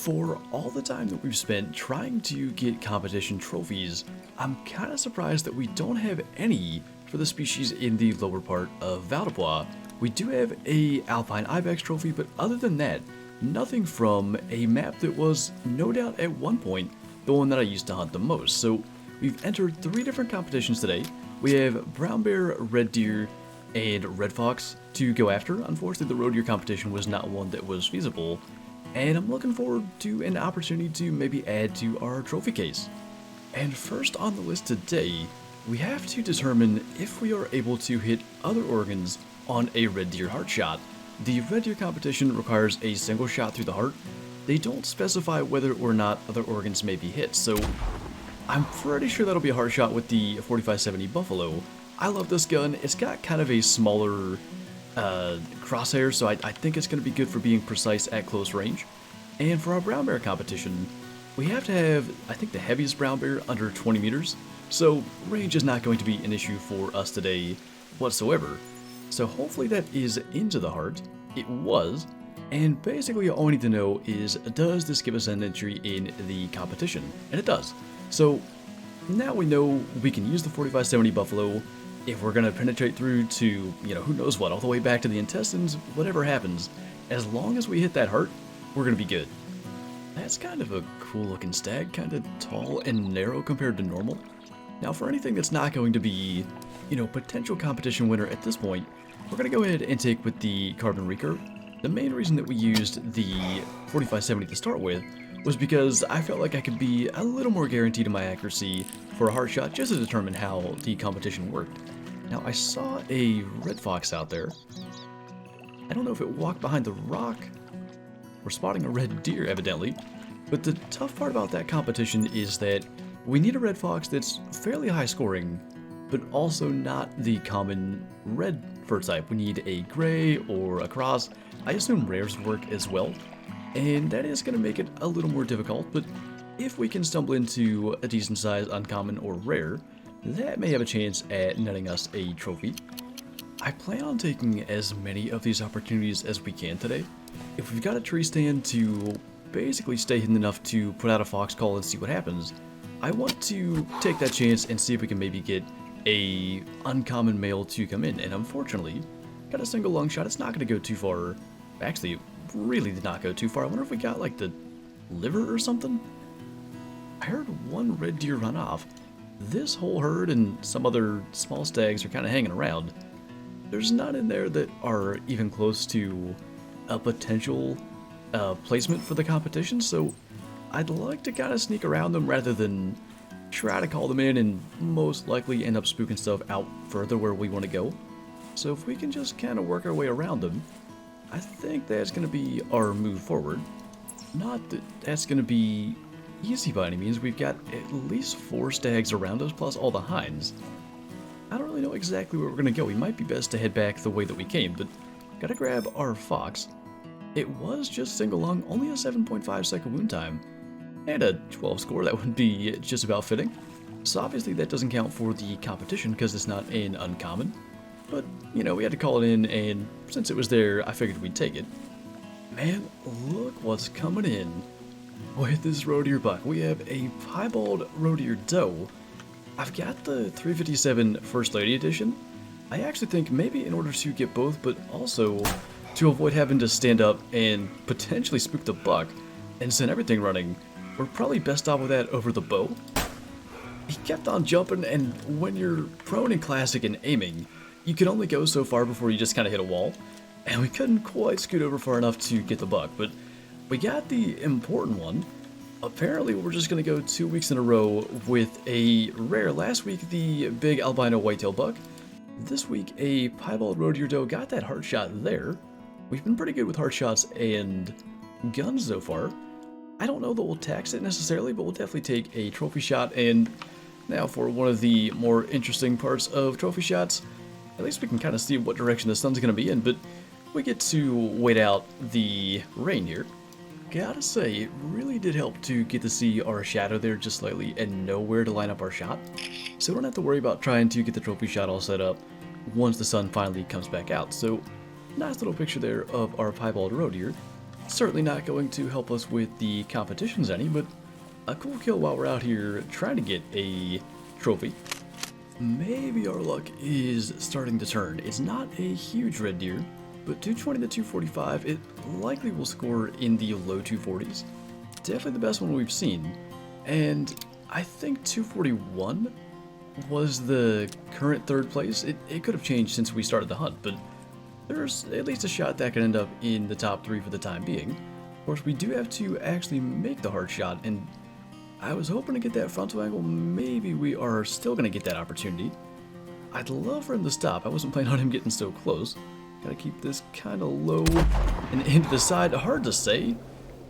For all the time that we've spent trying to get competition trophies, I'm kinda surprised that we don't have any for the species in the lower part of Valdebois. We do have a Alpine Ibex trophy, but other than that, nothing from a map that was no doubt at one point the one that I used to hunt the most. So we've entered 3 different competitions today. We have brown bear, red deer, and red fox to go after. Unfortunately, the roe deer competition was not one that was feasible, and I'm looking forward to an opportunity to maybe add to our trophy case. And first on the list today, we have to determine if we are able to hit other organs on a red deer heart shot. The red deer competition requires a single shot through the heart. They don't specify whether or not other organs may be hit, so I'm pretty sure that'll be a heart shot with the 4570 Buffalo. I love this gun. It's got kind of a smaller crosshair, so I think it's going to be good for being precise at close range. And for our brown bear competition, we have to have, I think, the heaviest brown bear under 20 meters, so range is not going to be an issue for us today whatsoever. So hopefully that is into the heart. It was. And basically all we need to know is, does this give us an entry in the competition? And it does. So now we know we can use the 4570 Buffalo. If we're going to penetrate through to, who knows what, all the way back to the intestines, whatever happens, as long as we hit that heart, we're going to be good. That's kind of a cool looking stag, kind of tall and narrow compared to normal. Now for anything that's not going to be, potential competition winner at this point, we're going to go ahead and take with the carbon recurve. The main reason that we used the 4570 to start with was because I felt like I could be a little more guaranteed in my accuracy for a heart shot just to determine how the competition worked. Now I saw a red fox out there. I don't know if it walked behind the rock. We're spotting a red deer evidently, but the tough part about that competition is that we need a red fox that's fairly high scoring, but also not the common red fur type. We need a gray or a cross. I assume rares work as well, and that is going to make it a little more difficult, but if we can stumble into a decent size uncommon or rare, that may have a chance at netting us a trophy. I plan on taking as many of these opportunities as we can today. If we've got a tree stand to basically stay hidden enough to put out a fox call and see what happens, I want to take that chance and see if we can maybe get a uncommon male to come in, and unfortunately, got a single lung shot. It's not going to go too far. Actually, it really did not go too far. I wonder if we got like the liver or something? I heard one red deer run off. This whole herd and some other small stags are kind of hanging around. There's none in there that are even close to a potential placement for the competition, so I'd like to kind of sneak around them rather than try to call them in and most likely end up spooking stuff out further where we want to go. So if we can just kind of work our way around them, I think that's going to be our move forward. Not that that's going to be easy by any means. We've got at least 4 stags around us, plus all the hinds. I don't really know exactly where we're going to go. We might be best to head back the way that we came, but gotta grab our fox. It was just single lung, only a 7.5 second wound time, and a 12 score. That would be just about fitting. So obviously that doesn't count for the competition because it's not an uncommon. But, we had to call it in, and since it was there, I figured we'd take it. Man, look what's coming in with this roe deer buck. We have a piebald roe deer doe. I've got the 357 First Lady Edition. I actually think maybe in order to get both, but also to avoid having to stand up and potentially spook the buck and send everything running, we're probably best off with that over the bow. He kept on jumping, and when you're prone in classic and aiming, you can only go so far before you just kind of hit a wall, and we couldn't quite scoot over far enough to get the buck, but we got the important one. Apparently we're just going to go 2 weeks in a row with a rare. Last week the big albino whitetail buck. This week a piebald roe deer doe. Got that heart shot there. We've been pretty good with heart shots and guns so far. I don't know that we'll tax it necessarily, but we'll definitely take a trophy shot. And now for one of the more interesting parts of trophy shots, at least we can kind of see what direction the sun's going to be in, but we get to wait out the rain here. Gotta say, it really did help to get to see our shadow there just slightly and know where to line up our shot, so we don't have to worry about trying to get the trophy shot all set up once the sun finally comes back out. So nice little picture there of our piebald roe deer. certainly not going to help us with the competitions any, but a cool kill while we're out here trying to get a trophy. Maybe our luck is starting to turn. It's not a huge red deer, but 220 to 245, it likely will score in the low 240s. Definitely the best one we've seen. And I think 241 was the current third place. It could have changed since we started the hunt, but there's at least a shot that could end up in the top 3 for the time being. Of course, we do have to actually make the hard shot, and I was hoping to get that frontal angle. Maybe we are still going to get that opportunity. I'd love for him to stop. I wasn't planning on him getting so close. Gotta keep this kind of low and into the side. Hard to say.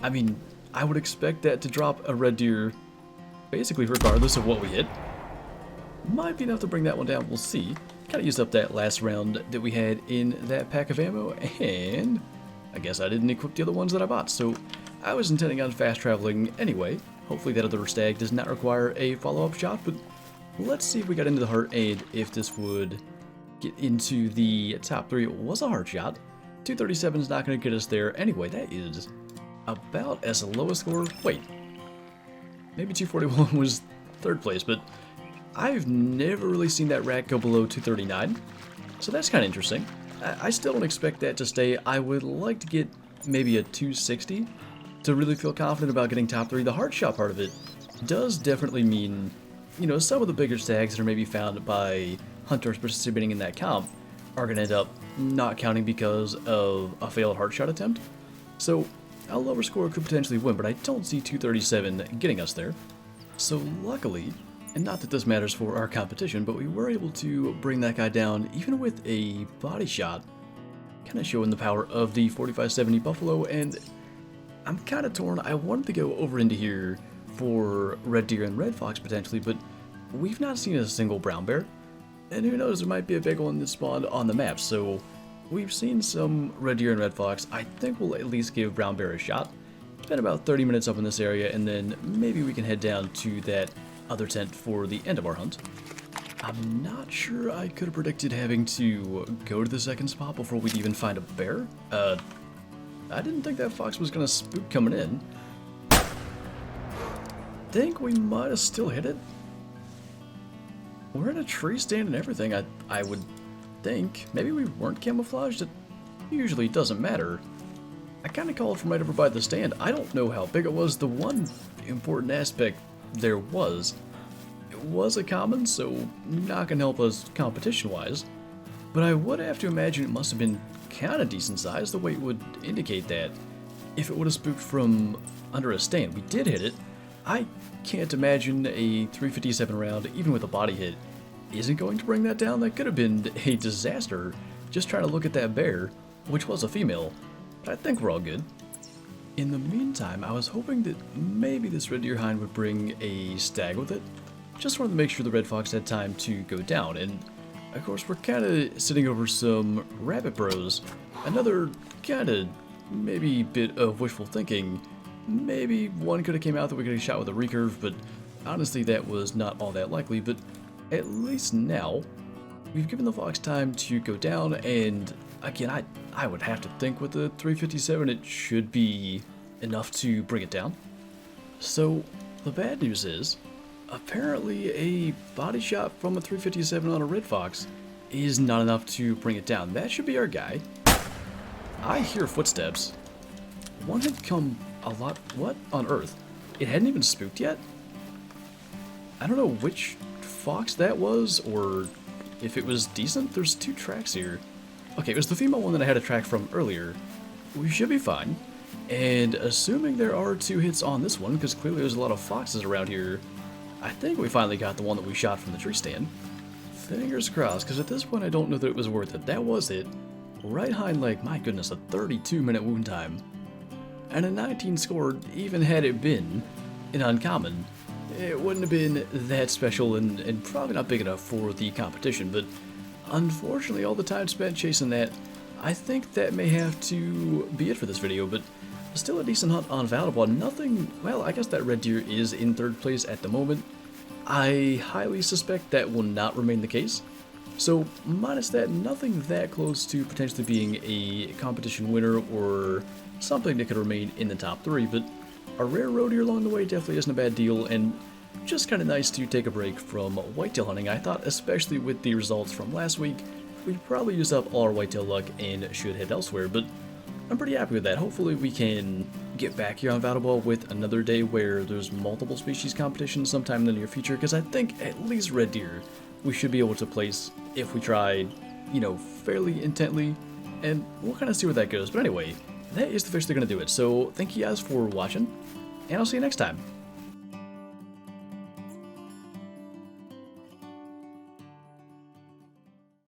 I mean, I would expect that to drop a red deer basically regardless of what we hit. Might be enough to bring that one down. We'll see. Kind of used up that last round that we had in that pack of ammo, and I guess I didn't equip the other ones that I bought, so I was intending on fast traveling anyway. Hopefully that other stag does not require a follow-up shot, but let's see if we got into the heart and if this would get into the top 3. It was a hard shot. 237 is not going to get us there anyway. That is about as low a score. Wait, maybe 241 was third place, but I've never really seen that rack go below 239, so that's kind of interesting. I still don't expect that to stay. I would like to get maybe a 260 to really feel confident about getting top 3. The hard shot part of it does definitely mean, you know, some of the bigger stags that are maybe found by hunters participating in that comp are going to end up not counting because of a failed hard shot attempt. So a lower score could potentially win, but I don't see 237 getting us there. So luckily, and not that this matters for our competition, but we were able to bring that guy down even with a body shot, kind of showing the power of the 4570 Buffalo. And I'm kind of torn. I wanted to go over into here for red deer and red fox potentially, but we've not seen a single brown bear, and who knows, there might be a big one that spawned on the map. So we've seen some red deer and red fox. I think we'll at least give brown bear a shot. Spend about 30 minutes up in this area, and then maybe we can head down to that other tent for the end of our hunt. I'm not sure I could have predicted having to go to the second spot before we'd even find a bear. I didn't think that fox was gonna spook coming in. Think we might have still hit it. We're in a tree stand and everything. I would think. Maybe we weren't camouflaged. It usually doesn't matter. I kind of called from right over by the stand. I don't know how big it was. The one important aspect there was, it was a common, so not gonna help us competition-wise. But I would have to imagine it must have been kind of decent size. The weight would indicate that if it would have spooked from under a stand. We did hit it. I can't imagine a 357 round, even with a body hit, isn't going to bring that down. That could have been a disaster. Just trying to look at that bear, which was a female. But I think we're all good. In the meantime, I was hoping that maybe this red deer hind would bring a stag with it. Just wanted to make sure the red fox had time to go down, and of course we're kind of sitting over some rabbit bros. Another kind of maybe bit of wishful thinking. Maybe one could have came out that we could have shot with a recurve, but honestly that was not all that likely. But at least now, we've given the fox time to go down, and again, I would have to think with the 357 it should be enough to bring it down. So the bad news is, apparently a body shot from a 357 on a red fox is not enough to bring it down. That should be our guy. I hear footsteps. One had come a lot. What on earth? It hadn't even spooked yet? I don't know which fox that was, or if it was decent. There's 2 tracks here. Okay, it was the female one that I had a track from earlier. We should be fine. And assuming there are 2 hits on this one, because clearly there's a lot of foxes around here, I think we finally got the one that we shot from the tree stand. Fingers crossed, because at this point I don't know that it was worth it. That was it. Right hind leg, my goodness, a 32-minute wound time. And a 19 score, even had it been an uncommon, it wouldn't have been that special and probably not big enough for the competition, but unfortunately all the time spent chasing that, I think that may have to be it for this video. But still a decent hunt on Valuable. Nothing, well, I guess that red deer is in third place at the moment. I highly suspect that will not remain the case. So minus that, nothing that close to potentially being a competition winner or something that could remain in the top 3, but a rare road here along the way definitely isn't a bad deal, and just kind of nice to take a break from whitetail hunting. I thought, especially with the results from last week, we'd probably use up all our whitetail luck and should head elsewhere, but I'm pretty happy with that. Hopefully we can get back here on ValueBall with another day where there's multiple species competition sometime in the near future, because I think at least red deer we should be able to place if we try, you know, fairly intently, and we'll kind of see where that goes. But anyway, that is the fish they're going to do it. So thank you guys for watching, and I'll see you next time.